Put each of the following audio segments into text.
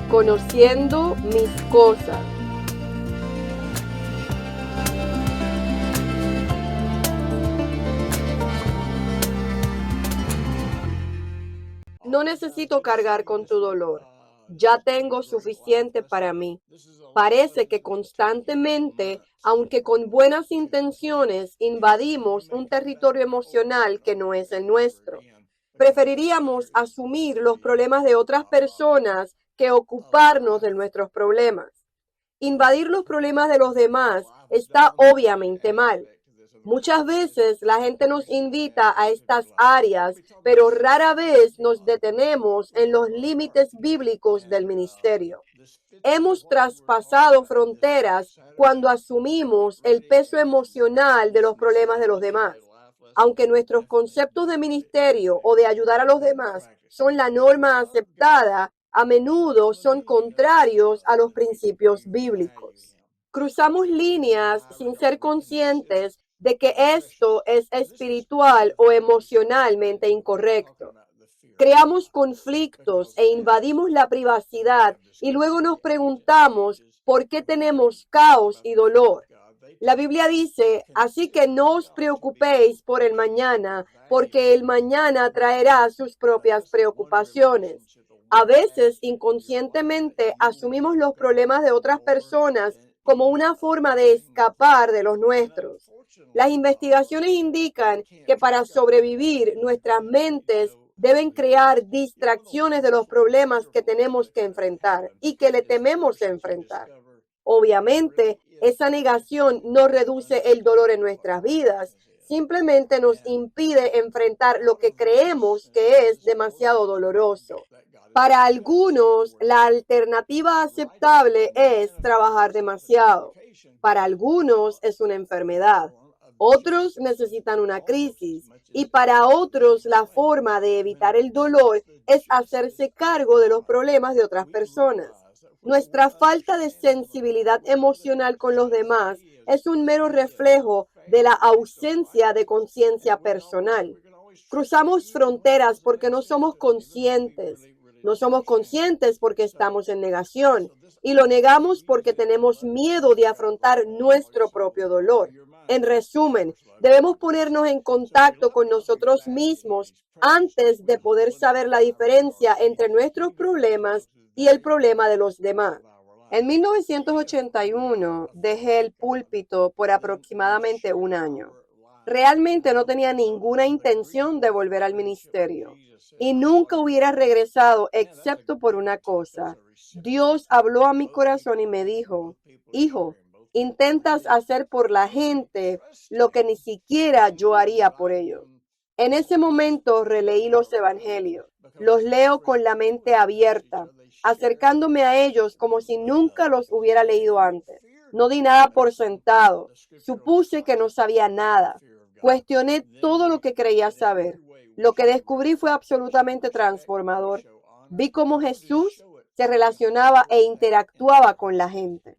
conociendo mis cosas. No necesito cargar con tu dolor. Ya tengo suficiente para mí. Parece que constantemente, aunque con buenas intenciones, invadimos un territorio emocional que no es el nuestro. Preferiríamos asumir los problemas de otras personas que ocuparnos de nuestros problemas. Invadir los problemas de los demás está obviamente mal. Muchas veces la gente nos invita a estas áreas, pero rara vez nos detenemos en los límites bíblicos del ministerio. Hemos traspasado fronteras cuando asumimos el peso emocional de los problemas de los demás. Aunque nuestros conceptos de ministerio o de ayudar a los demás son la norma aceptada, a menudo son contrarios a los principios bíblicos. Cruzamos líneas sin ser conscientes de que esto es espiritual o emocionalmente incorrecto. Creamos conflictos e invadimos la privacidad y luego nos preguntamos por qué tenemos caos y dolor. La Biblia dice, así que no os preocupéis por el mañana, porque el mañana traerá sus propias preocupaciones. A veces, inconscientemente, asumimos los problemas de otras personas como una forma de escapar de los nuestros. Las investigaciones indican que para sobrevivir, nuestras mentes deben crear distracciones de los problemas que tenemos que enfrentar y que le tememos enfrentar. Obviamente, esa negación no reduce el dolor en nuestras vidas, simplemente nos impide enfrentar lo que creemos que es demasiado doloroso. Para algunos, la alternativa aceptable es trabajar demasiado. Para algunos es una enfermedad. Otros necesitan una crisis y para otros la forma de evitar el dolor es hacerse cargo de los problemas de otras personas. Nuestra falta de sensibilidad emocional con los demás es un mero reflejo de la ausencia de conciencia personal. Cruzamos fronteras porque no somos conscientes. No somos conscientes porque estamos en negación y lo negamos porque tenemos miedo de afrontar nuestro propio dolor. En resumen, debemos ponernos en contacto con nosotros mismos antes de poder saber la diferencia entre nuestros problemas y el problema de los demás. En 1981 dejé el púlpito por aproximadamente un año. Realmente no tenía ninguna intención de volver al ministerio y nunca hubiera regresado excepto por una cosa. Dios habló a mi corazón y me dijo, hijo, intentas hacer por la gente lo que ni siquiera yo haría por ellos. En ese momento releí los evangelios. Los leo con la mente abierta, acercándome a ellos como si nunca los hubiera leído antes. No di nada por sentado. Supuse que no sabía nada. Cuestioné todo lo que creía saber. Lo que descubrí fue absolutamente transformador. Vi cómo Jesús se relacionaba e interactuaba con la gente.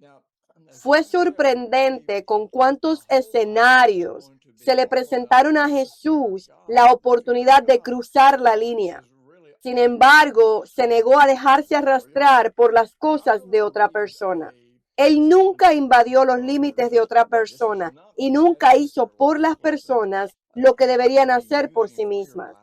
Fue sorprendente con cuántos escenarios se le presentaron a Jesús la oportunidad de cruzar la línea. Sin embargo, se negó a dejarse arrastrar por las cosas de otra persona. Él nunca invadió los límites de otra persona y nunca hizo por las personas lo que deberían hacer por sí mismas.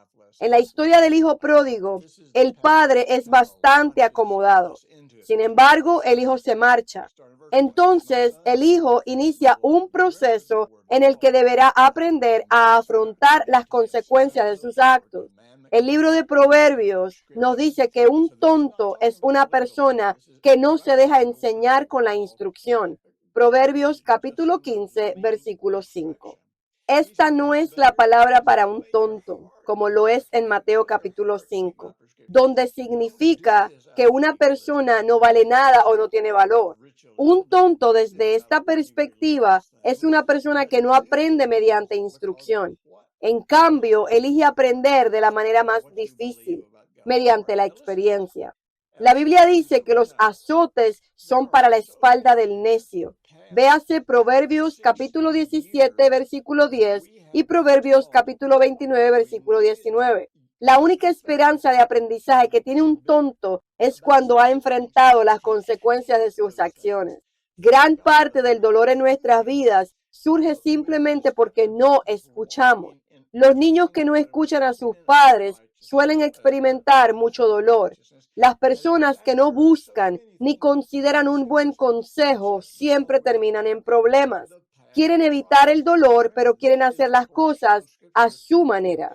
En la historia del hijo pródigo, el padre es bastante acomodado. Sin embargo, el hijo se marcha. Entonces, el hijo inicia un proceso en el que deberá aprender a afrontar las consecuencias de sus actos. El libro de Proverbios nos dice que un tonto es una persona que no se deja enseñar con la instrucción. Proverbios capítulo 15, versículo 5. Esta no es la palabra para un tonto, como lo es en Mateo capítulo 5, donde significa que una persona no vale nada o no tiene valor. Un tonto desde esta perspectiva es una persona que no aprende mediante instrucción. En cambio, elige aprender de la manera más difícil, mediante la experiencia. La Biblia dice que los azotes son para la espalda del necio. Véase Proverbios capítulo 17, versículo 10 y Proverbios capítulo 29, versículo 19. La única esperanza de aprendizaje que tiene un tonto es cuando ha enfrentado las consecuencias de sus acciones. Gran parte del dolor en nuestras vidas surge simplemente porque no escuchamos. Los niños que no escuchan a sus padres suelen experimentar mucho dolor. Las personas que no buscan ni consideran un buen consejo siempre terminan en problemas. Quieren evitar el dolor, pero quieren hacer las cosas a su manera.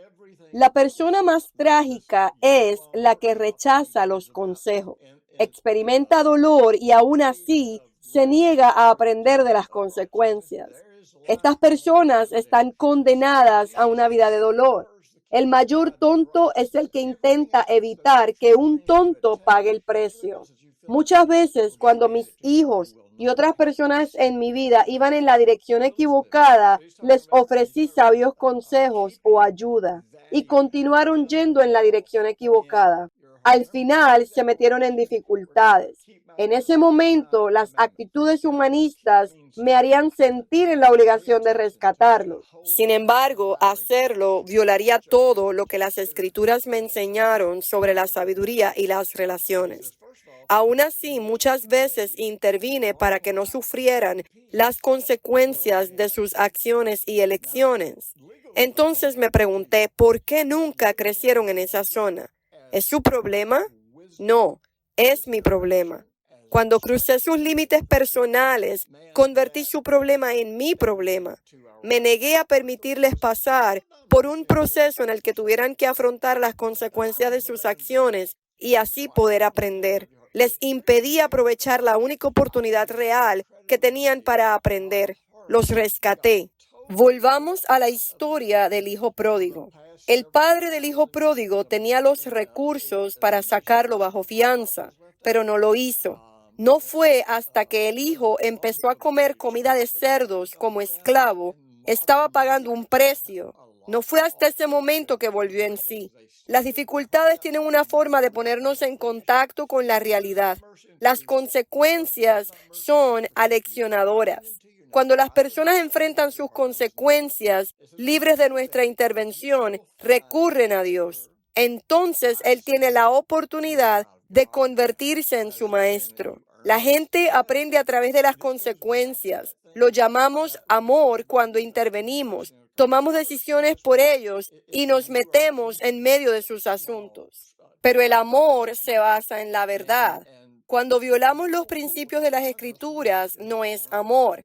La persona más trágica es la que rechaza los consejos, experimenta dolor y aún así se niega a aprender de las consecuencias. Estas personas están condenadas a una vida de dolor. El mayor tonto es el que intenta evitar que un tonto pague el precio. Muchas veces cuando mis hijos y otras personas en mi vida iban en la dirección equivocada, les ofrecí sabios consejos o ayuda y continuaron yendo en la dirección equivocada. Al final se metieron en dificultades. En ese momento, las actitudes humanistas me harían sentir en la obligación de rescatarlos. Sin embargo, hacerlo violaría todo lo que las escrituras me enseñaron sobre la sabiduría y las relaciones. Aún así, muchas veces intervine para que no sufrieran las consecuencias de sus acciones y elecciones. Entonces me pregunté, ¿por qué nunca crecieron en esa zona? ¿Es su problema? No, es mi problema. Cuando crucé sus límites personales, convertí su problema en mi problema. Me negué a permitirles pasar por un proceso en el que tuvieran que afrontar las consecuencias de sus acciones y así poder aprender. Les impedí aprovechar la única oportunidad real que tenían para aprender. Los rescaté. Volvamos a la historia del hijo pródigo. El padre del hijo pródigo tenía los recursos para sacarlo bajo fianza, pero no lo hizo. No fue hasta que el hijo empezó a comer comida de cerdos como esclavo, estaba pagando un precio. No fue hasta ese momento que volvió en sí. Las dificultades tienen una forma de ponernos en contacto con la realidad. Las consecuencias son aleccionadoras. Cuando las personas enfrentan sus consecuencias, libres de nuestra intervención, recurren a Dios. Entonces Él tiene la oportunidad de convertirse en su maestro. La gente aprende a través de las consecuencias. Lo llamamos amor cuando intervenimos. Tomamos decisiones por ellos y nos metemos en medio de sus asuntos. Pero el amor se basa en la verdad. Cuando violamos los principios de las Escrituras, no es amor.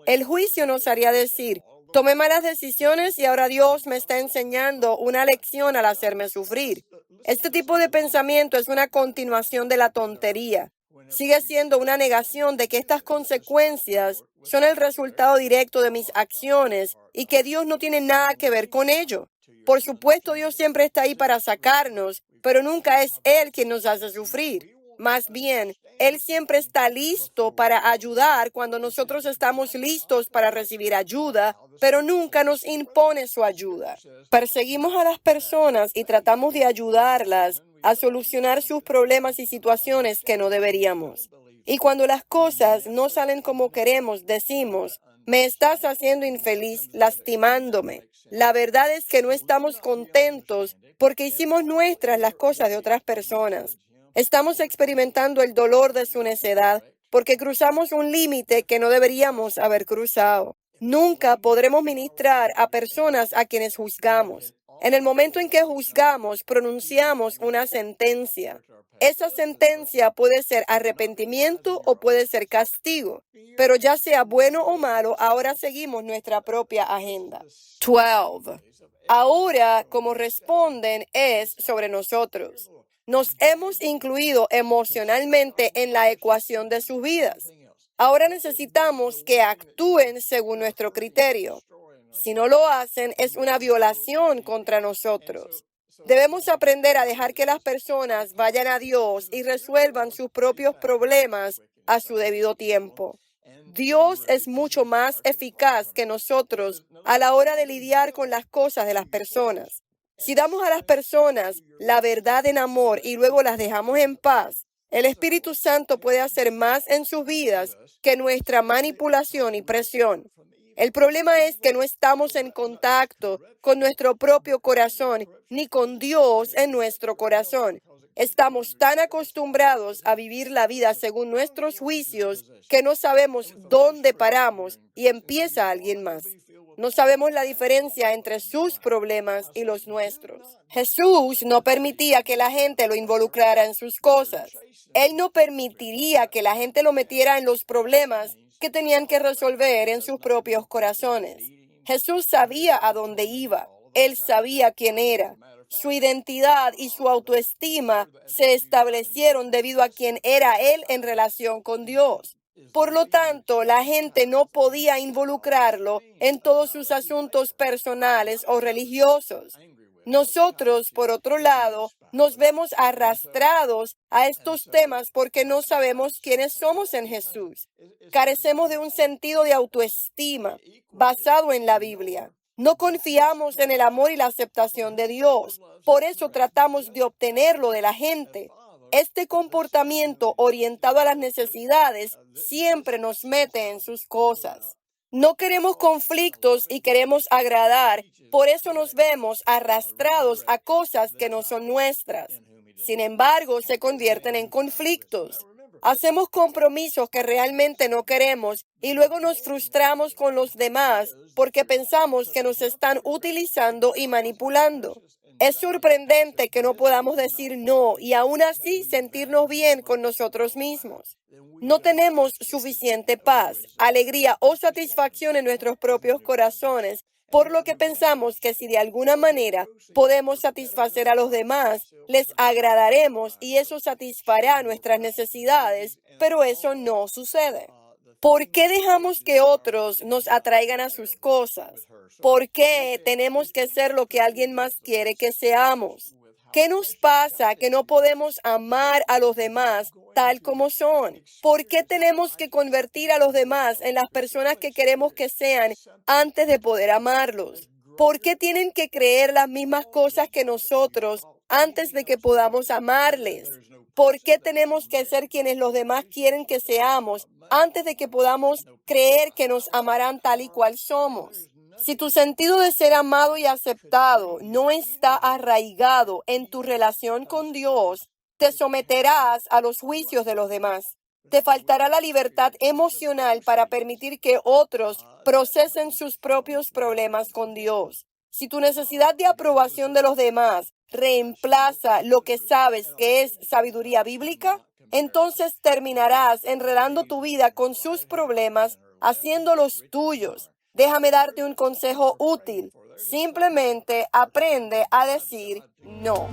El juicio nos haría decir, tomé malas decisiones y ahora Dios me está enseñando una lección al hacerme sufrir. Este tipo de pensamiento es una continuación de la tontería. Sigue siendo una negación de que estas consecuencias son el resultado directo de mis acciones y que Dios no tiene nada que ver con ello. Por supuesto, Dios siempre está ahí para sacarnos, pero nunca es Él quien nos hace sufrir. Más bien, Él siempre está listo para ayudar cuando nosotros estamos listos para recibir ayuda, pero nunca nos impone su ayuda. Perseguimos a las personas y tratamos de ayudarlas a solucionar sus problemas y situaciones que no deberíamos. Y cuando las cosas no salen como queremos, decimos, me estás haciendo infeliz, lastimándome. La verdad es que no estamos contentos porque hicimos nuestras las cosas de otras personas. Estamos experimentando el dolor de su necedad porque cruzamos un límite que no deberíamos haber cruzado. Nunca podremos ministrar a personas a quienes juzgamos. En el momento en que juzgamos, pronunciamos una sentencia. Esa sentencia puede ser arrepentimiento o puede ser castigo, pero ya sea bueno o malo, ahora seguimos nuestra propia agenda. 12. Ahora, como responden, es sobre nosotros. Nos hemos incluido emocionalmente en la ecuación de sus vidas. Ahora necesitamos que actúen según nuestro criterio. Si no lo hacen, es una violación contra nosotros. Debemos aprender a dejar que las personas vayan a Dios y resuelvan sus propios problemas a su debido tiempo. Dios es mucho más eficaz que nosotros a la hora de lidiar con las cosas de las personas. Si damos a las personas la verdad en amor y luego las dejamos en paz, el Espíritu Santo puede hacer más en sus vidas que nuestra manipulación y presión. El problema es que no estamos en contacto con nuestro propio corazón ni con Dios en nuestro corazón. Estamos tan acostumbrados a vivir la vida según nuestros juicios que no sabemos dónde paramos y empieza alguien más. No sabemos la diferencia entre sus problemas y los nuestros. Jesús no permitía que la gente lo involucrara en sus cosas. Él no permitiría que la gente lo metiera en los problemas que tenían que resolver en sus propios corazones. Jesús sabía a dónde iba. Él sabía quién era. Su identidad y su autoestima se establecieron debido a quién era Él en relación con Dios. Por lo tanto, la gente no podía involucrarlo en todos sus asuntos personales o religiosos. Nosotros, por otro lado, nos vemos arrastrados a estos temas porque no sabemos quiénes somos en Jesús. Carecemos de un sentido de autoestima basado en la Biblia. No confiamos en el amor y la aceptación de Dios. Por eso tratamos de obtenerlo de la gente. Este comportamiento orientado a las necesidades siempre nos mete en sus cosas. No queremos conflictos y queremos agradar. Por eso nos vemos arrastrados a cosas que no son nuestras. Sin embargo, se convierten en conflictos. Hacemos compromisos que realmente no queremos y luego nos frustramos con los demás porque pensamos que nos están utilizando y manipulando. Es sorprendente que no podamos decir no y aún así sentirnos bien con nosotros mismos. No tenemos suficiente paz, alegría o satisfacción en nuestros propios corazones, por lo que pensamos que si de alguna manera podemos satisfacer a los demás, les agradaremos y eso satisfará nuestras necesidades, pero eso no sucede. ¿Por qué dejamos que otros nos atraigan a sus cosas? ¿Por qué tenemos que ser lo que alguien más quiere que seamos? ¿Qué nos pasa que no podemos amar a los demás tal como son? ¿Por qué tenemos que convertir a los demás en las personas que queremos que sean antes de poder amarlos? ¿Por qué tienen que creer las mismas cosas que nosotros antes de que podamos amarles? ¿Por qué tenemos que ser quienes los demás quieren que seamos antes de que podamos creer que nos amarán tal y cual somos? Si tu sentido de ser amado y aceptado no está arraigado en tu relación con Dios, te someterás a los juicios de los demás. Te faltará la libertad emocional para permitir que otros procesen sus propios problemas con Dios. Si tu necesidad de aprobación de los demás reemplaza lo que sabes que es sabiduría bíblica, entonces terminarás enredando tu vida con sus problemas, haciéndolos tuyos. Déjame darte un consejo útil. Simplemente aprende a decir no.